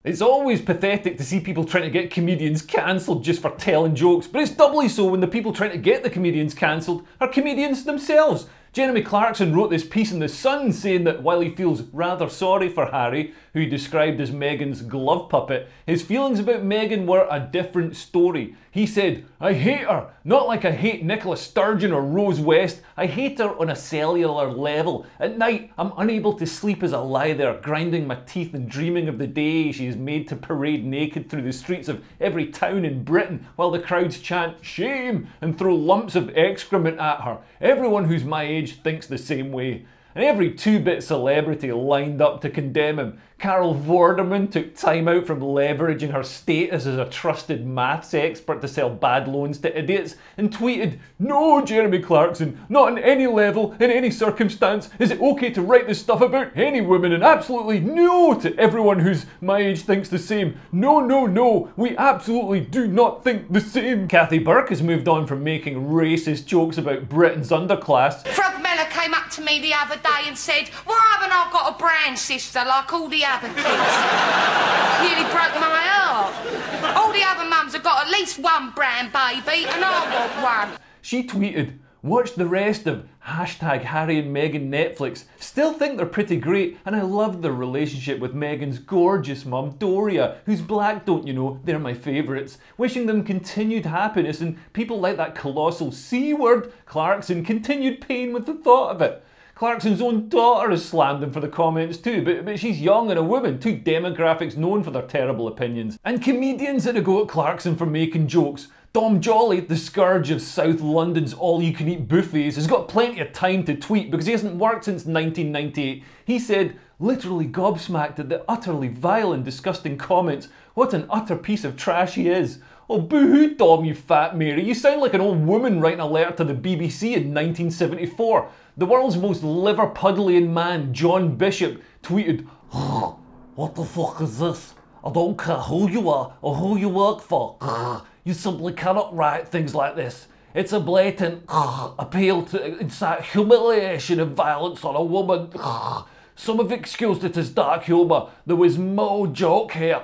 It's always pathetic to see people trying to get comedians cancelled just for telling jokes, but it's doubly so when the people trying to get the comedians cancelled are comedians themselves. Jeremy Clarkson wrote this piece in The Sun saying that while he feels rather sorry for Harry, who he described as Meghan's glove puppet, his feelings about Meghan were a different story. He said, "I hate her, not like I hate Nicola Sturgeon or Rose West. I hate her on a cellular level. At night, I'm unable to sleep as I lie there, grinding my teeth and dreaming of the day she is made to parade naked through the streets of every town in Britain while the crowds chant shame and throw lumps of excrement at her. Everyone who's my age thinks the same way." And every two-bit celebrity lined up to condemn him. Carol Vorderman took time out from leveraging her status as a trusted maths expert to sell bad loans to idiots and tweeted, "No, Jeremy Clarkson, not on any level, in any circumstance, is it okay to write this stuff about any woman, and absolutely no to everyone who's my age thinks the same. No, no, no, we absolutely do not think the same." Kathy Burke has moved on from making racist jokes about Britain's underclass. Frogmella came up to me the other day and said, "Why haven't I got a brand sister like all the other kids?" Nearly broke my heart. All the other mums have got at least one brand baby and I want one. She tweeted, "Watched the rest of #Harry and Meghan Netflix. Still think they're pretty great, and I loved their relationship with Meghan's gorgeous mum Doria, who's black, don't you know, they're my favourites. Wishing them continued happiness, and people like that colossal C word, Clarkson, continued pain with the thought of it." Clarkson's own daughter has slammed him for the comments too, but she's young and a woman, two demographics known for their terrible opinions. And comedians had a go at Clarkson for making jokes. Dom Joly, the scourge of South London's all-you-can-eat buffets, has got plenty of time to tweet because he hasn't worked since 1998. He said, literally gobsmacked at the utterly vile and disgusting comments. What an utter piece of trash he is. Oh, boo-hoo, Dom, you fat Mary. You sound like an old woman writing a letter to the BBC in 1974. The world's most Liverpudlian man, John Bishop, tweeted, "What the fuck is this? I don't care who you are or who you work for. You simply cannot write things like this. It's a blatant appeal to incite humiliation and violence on a woman. Some have excused it as dark humour. There was no joke here.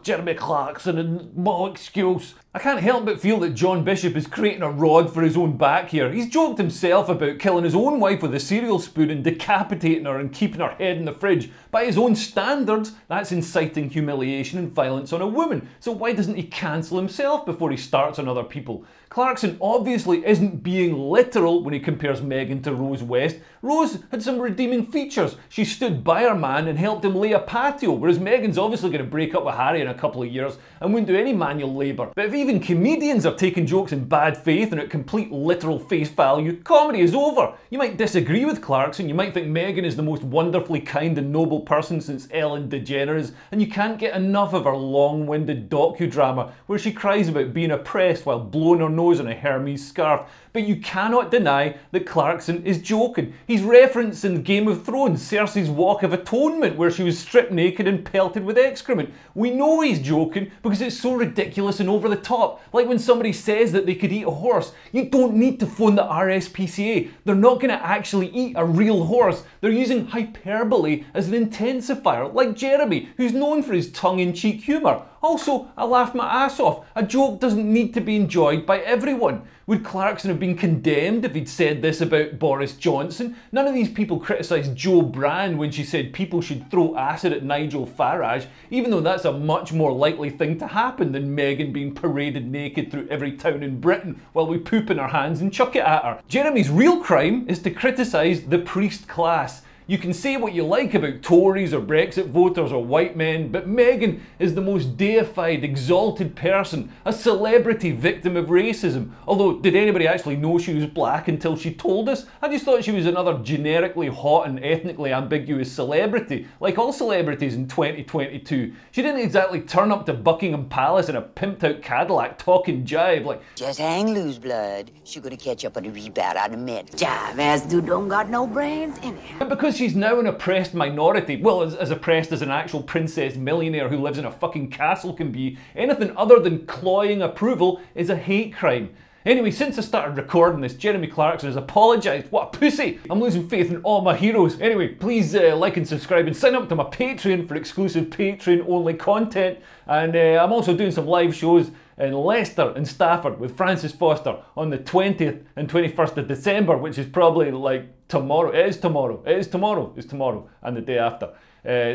Jeremy Clarkson and no excuse." I can't help but feel that John Bishop is creating a rod for his own back here. He's joked himself about killing his own wife with a cereal spoon and decapitating her and keeping her head in the fridge. By his own standards, that's inciting humiliation and violence on a woman. So why doesn't he cancel himself before he starts on other people? Clarkson obviously isn't being literal when he compares Meghan to Rose West. Rose had some redeeming features. She stood by her man and helped him lay a patio, whereas Meghan's obviously going to break up with Harry in a couple of years and wouldn't do any manual labour. But if even comedians are taking jokes in bad faith and at complete literal face value, comedy is over. You might disagree with Clarkson, you might think Meghan is the most wonderfully kind and noble person since Ellen DeGeneres, and you can't get enough of her long-winded docudrama where she cries about being oppressed while blowing her nose on a Hermes scarf. But you cannot deny that Clarkson is joking. He's referencing Game of Thrones, Cersei's Walk of Atonement, where she was stripped naked and pelted with excrement. We know he's joking because it's so ridiculous and over the top. Like when somebody says that they could eat a horse. You don't need to phone the RSPCA. They're not going to actually eat a real horse. They're using hyperbole as an intensifier, like Jeremy, who's known for his tongue-in-cheek humour. Also, I laughed my ass off. A joke doesn't need to be enjoyed by everyone. Would Clarkson have been condemned if he'd said this about Boris Johnson? None of these people criticised Jo Brand when she said people should throw acid at Nigel Farage, even though that's a much more likely thing to happen than Meghan being paraded naked through every town in Britain while we poop in our hands and chuck it at her. Jeremy's real crime is to criticise the priest class. You can say what you like about Tories or Brexit voters or white men, but Meghan is the most deified, exalted person, a celebrity victim of racism. Although, did anybody actually know she was black until she told us? I just thought she was another generically hot and ethnically ambiguous celebrity, like all celebrities in 2022. She didn't exactly turn up to Buckingham Palace in a pimped out Cadillac talking jive like, "Just hang loose, blood. She gonna catch up on the rebound on the minute. Jive ass dude don't got no brains in it." But because she's now an oppressed minority, well, as oppressed as an actual princess millionaire who lives in a fucking castle can be, anything other than cloying approval is a hate crime. Anyway, since I started recording this, Jeremy Clarkson has apologised. What a pussy! I'm losing faith in all my heroes. Anyway, please like and subscribe and sign up to my Patreon for exclusive Patreon-only content. And I'm also doing some live shows in Leicester and Stafford with Francis Foster on the 20th and 21st of December, which is probably like tomorrow. It is tomorrow. It is tomorrow. It's tomorrow and the day after.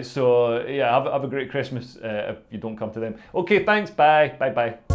So yeah, have a great Christmas if you don't come to them. Okay, thanks. Bye. Bye. Bye.